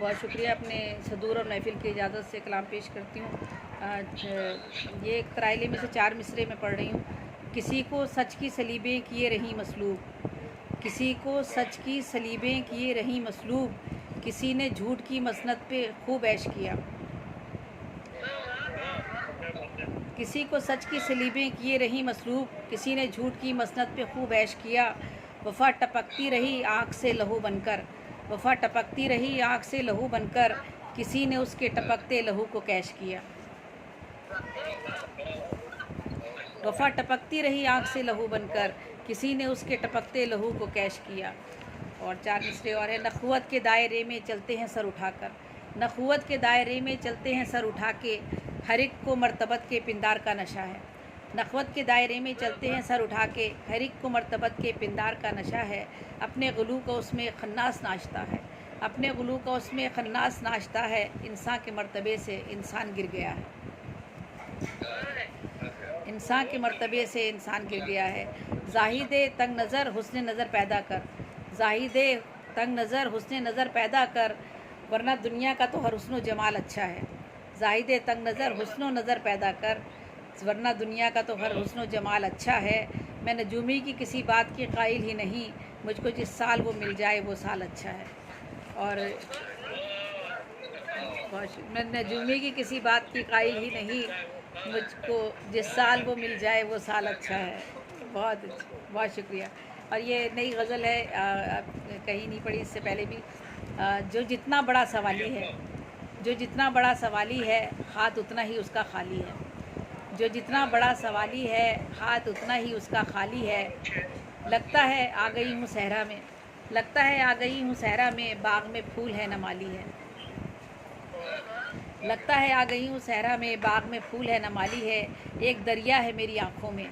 बहुत शुक्रिया। अपने सदूर और महफिल की इजाज़त से कलाम पेश करती हूँ। ये एक तराइले में से 4 मिसरे में पढ़ रही हूँ। किसी को सच की सलीबें किए रहीं मसलूब, किसी को सच की सलीबें किए रहीं मसलूब, किसी ने झूठ की मसनद पे खूब ऐश किया। किसी को सच की सलीबें किए रहीं मसलूब, किसी ने झूठ की मसनद पे खूब ऐश किया। वफ़ा टपकती रही आँख से लहू बनकर, वफ़ा टपकती रही आँख से लहू बनकर, किसी ने उसके टपकते लहू को कैश किया। वफ़ा टपकती रही आँख से लहू बनकर, किसी ने उसके टपकते लहू को कैश किया। और 4 मिसरे और है। नखुवत के दायरे में चलते हैं सर उठाकर, नखुवत के दायरे में चलते हैं सर उठा के, हर एक को मर्तबत के पिंदार का नशा है। नखवत के दायरे में चलते हैं सर उठा के, हर एक को मर्तबत के पिंदार का नशा है। अपने गुलू का उसमें खन्नास नाचता है, अपने गुलू का उसमें खन्नास नाचता है। इंसान के मर्तबे से इंसान गिर गया है, इंसान के मर्तबे से इंसान गिर गया है। जाहिदे तंग नज़र हुस्न नज़र पैदा कर, जाहिदे तंग नज़र हुस्न नज़र पैदा कर, वरना दुनिया का तो हर हुस्न जमाल अच्छा है। जाहिदे तंग नज़र हुस्न नज़र पैदा कर, वरना दुनिया का तो हर हुस्न जमाल अच्छा है। मैं नजूमी की किसी बात की कायल ही नहीं, मुझको जिस साल वो मिल जाए वो साल अच्छा है। और मैं नजूमी की किसी बात की कायल ही नहीं, मुझको जिस साल वो मिल जाए वो साल अच्छा है। बहुत शुक्रिया। और ये नई गज़ल है, कहीं नहीं पढ़ी इससे पहले भी। जो जितना बड़ा सवाली है, जो जितना बड़ा सवाली है, हाथ उतना ही उसका खाली है। जो जितना बड़ा सवाली है, हाथ उतना ही उसका खाली है। लगता है आ गई हूँ सहरा में, लगता है आ गई हूँ सहरा में, बाग में फूल है न माली है। लगता है आ गई हूँ सहरा में, बाग में फूल है न माली है। एक दरिया है मेरी आँखों में,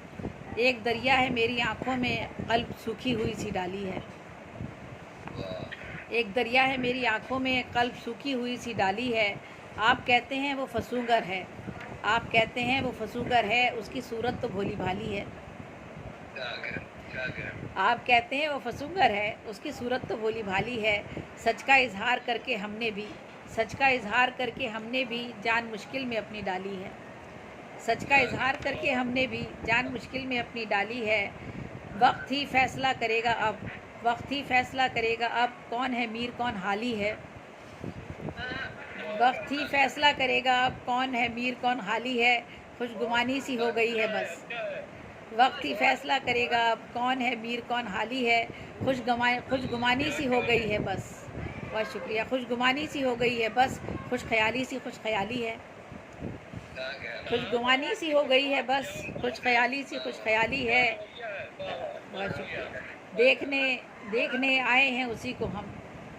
एक दरिया है मेरी आँखों में, कल्ब सूखी हुई सी डाली है। एक दरिया है मेरी आँखों में, कल्ब सूखी हुई सी डाली है। आप कहते हैं वो फसूगर है, आप कहते हैं वो फसूगर है, उसकी सूरत तो भोली भाली है। आप कहते हैं वो फसूगर है, उसकी सूरत तो भोली भाली है। सच का इजहार करके हमने भी, सच का इजहार करके हमने भी जान मुश्किल में अपनी डाली है। सच का इजहार करके हमने भी जान मुश्किल में अपनी डाली है। वक्त ही फैसला करेगा अब, वक्त ही फैसला करेगा अब, कौन है मीर कौन हाली है। वक्त ही फैसला करेगा अब, कौन है मीर कौन हाली है। खुशगुमानी सी हो गई है बस, वक्त ही फैसला करेगा अब, कौन है मीर कौन हाली है। खुशगुमानी सी हो गई है बस। बहुत शुक्रिया। खुशगुमानी सी हो गई है बस, खुश ख्याली सी खुश ख्याली है। खुशगुमानी सी हो गई है बस, खुश ख्याली सी खुश ख्याली है। बहुत शुक्रिया। देखने देखने आए हैं उसी को हम,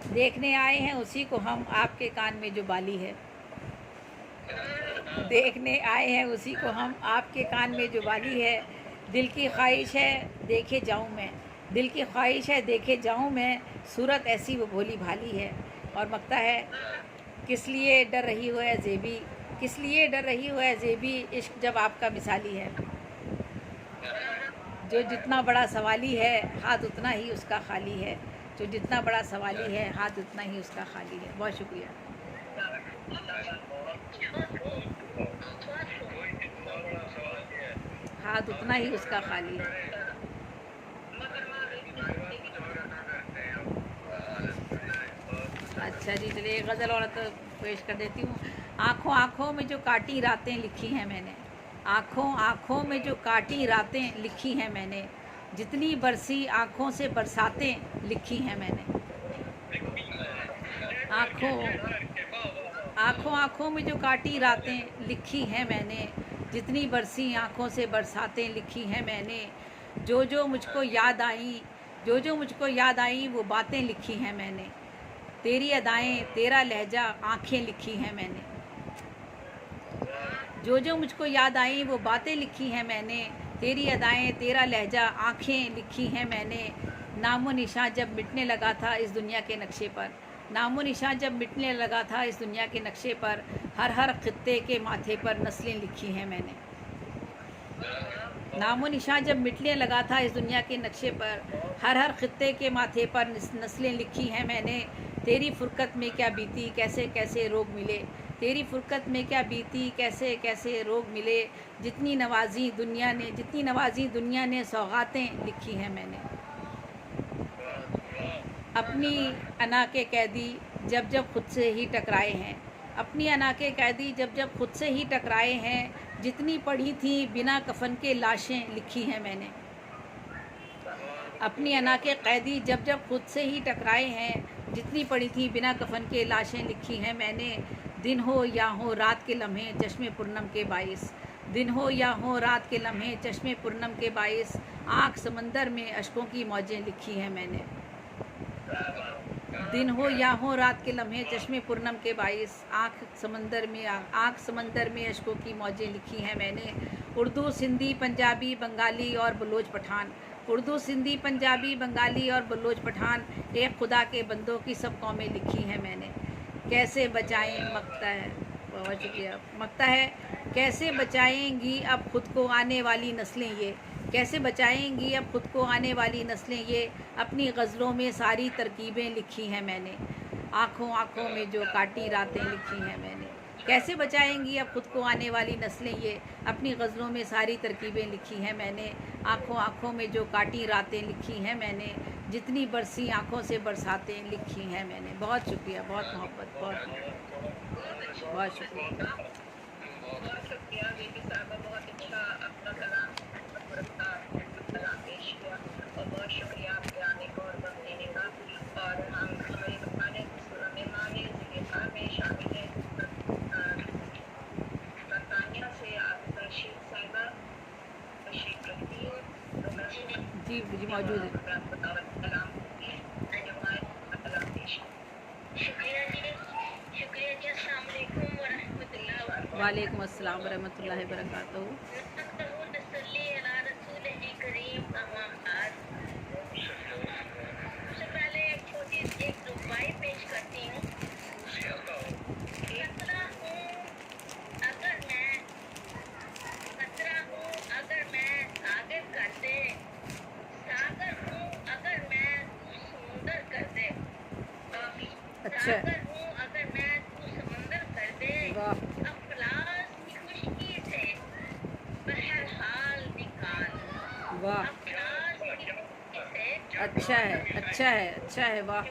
देखने आए हैं उसी को हम, आपके कान में जो बाली है। देखने आए हैं उसी को हम, आपके कान में जो बाली है। दिल की ख्वाहिश है देखे जाऊं मैं, दिल की ख्वाहिश है देखे जाऊं मैं, सूरत ऐसी वो भोली भाली है। और मकता है, किस लिए डर रही हो है ज़ेबी, किस लिए डर रही हो है ज़ेबी, इश्क जब आपका मिसाली है। जो जितना बड़ा सवाली है, हाथ उतना ही उसका खाली है। जो जितना बड़ा सवाली है, हाथ उतना ही उसका खाली है। बहुत शुक्रिया। हाथ उतना ही उसका खाली है। अच्छा जी, चलिए गज़ल और तो पेश कर देती हूँ। आँखों आँखों में जो काटी रातें लिखी हैं मैंने, आँखों आँखों में जो काटी रातें लिखी हैं मैंने, जितनी बरसी आँखों से बरसातें लिखी हैं मैंने। आँखों आँखों आँखों में जो काटी रातें लिखी हैं मैंने, जितनी बरसी आँखों से बरसातें लिखी हैं मैंने। जो मुझको याद आई, जो मुझको याद आई वो बातें लिखी हैं मैंने। तेरी अदाएं तेरा लहजा आँखें लिखी हैं मैंने। जो मुझको याद आई वो बातें लिखी हैं मैंने। तेरी अदाएं तेरा लहजा आँखें लिखी हैं मैंने। नामो निशान जब मिटने लगा था इस दुनिया के नक्शे पर, नामो निशान जब मिटने लगा था इस दुनिया के नक्शे पर, हर हर खित्ते के माथे पर नस्लें लिखी हैं मैंने। नामो निशान जब मिटने लगा था इस दुनिया के नक्शे पर, हर हर खित्ते के माथे पर नस्लें लिखी हैं मैंने। तेरी फुरकत में क्या बीती कैसे कैसे रोग मिले, तेरी फुरकत में क्या बीती कैसे कैसे रोग मिले। जितनी नवाजी दुनिया ने सौगातें लिखी हैं मैंने। अपनी अना के कैदी जब जब खुद से ही टकराए हैं, अपनी अना के कैदी जब जब खुद से ही टकराए हैं। जितनी पढ़ी थी बिना कफन के लाशें लिखी हैं मैंने। अपनी अना के कैदी जब जब खुद से ही टकराए हैं। जितनी पढ़ी थी बिना कफन के लाशें लिखी हैं मैंने। दिन हो या हो रात के लम्हे चश्मे पूर्णम के बाइस, दिन हो या हो रात के लम्हे चश्मे पूर्णम के बाइस। आँख समंदर में अश्कों की मौजें लिखी हैं मैंने। दिन हो या हो रात के लम्हे चश्मे पूर्णम के बाइस। आँख समंदर में अश्कों की मौजें लिखी हैं मैंने। उर्दू सिंधी पंजाबी बंगाली और बलोच पठान, उर्दू सिंधी पंजाबी बंगाली और बलोच पठान। एक खुदा के बंदों की सब कौमें लिखी हैं मैंने। कैसे बचाएं मकता है, बहुत शुक्रिया, मकता है। कैसे बचाएंगी अब खुद को आने वाली नस्लें ये, कैसे बचाएंगी अब खुद को आने वाली नस्लें ये। अपनी गज़लों में सारी तरकीबें लिखी हैं मैंने। आँखों आँखों में जो काटी रातें लिखी हैं मैंने। कैसे बचाएंगी अब खुद को आने वाली नस्लें ये। अपनी गज़लों में सारी तरकीबें लिखी हैं मैंने। आँखों आँखों में जो काटी रातें लिखी हैं मैंने। जितनी बरसी आँखों से बरसातें लिखी हैं मैंने। बहुत शुक्रिया, बहुत मोहब्बत, बहुत बहुत शुक्रिया। बहुत शुक्रिया बेबी साहबा, बहुत अच्छा अपना कलाम पेश किया और बहुत शुक्रिया आपके आने का और वक्त देने का। और हम हमारे मेहमान ज़िलेखार में शामिल हैं बरतानिया से आप रशीद साहिबा तशरीफ रखती है। जी जी मौजूद है। कलाम पेश। शुक्रिया जी, शुक्रिया जी। अस्सलाम वालेकुम व रहमतुल्लाह। वालेकुम अस्सलाम व रहमतुल्लाहि व बरकातहू। सबसे पहले एक छोटी एक रुबाई पेश करती हूँ। खतरा हूँ अगर मैं सागर कर दे, सागर हूँ अगर मैं तू समुंदर कर दे। अच्छा, सागर हूँ अगर मैं तू समुंदर कर दे। वाह, अफलास की खुशकी से बहरहाल निकाल। वाह, अफलास की खुशकी से अच्छा है, अच्छा है, अच्छा है, वाह।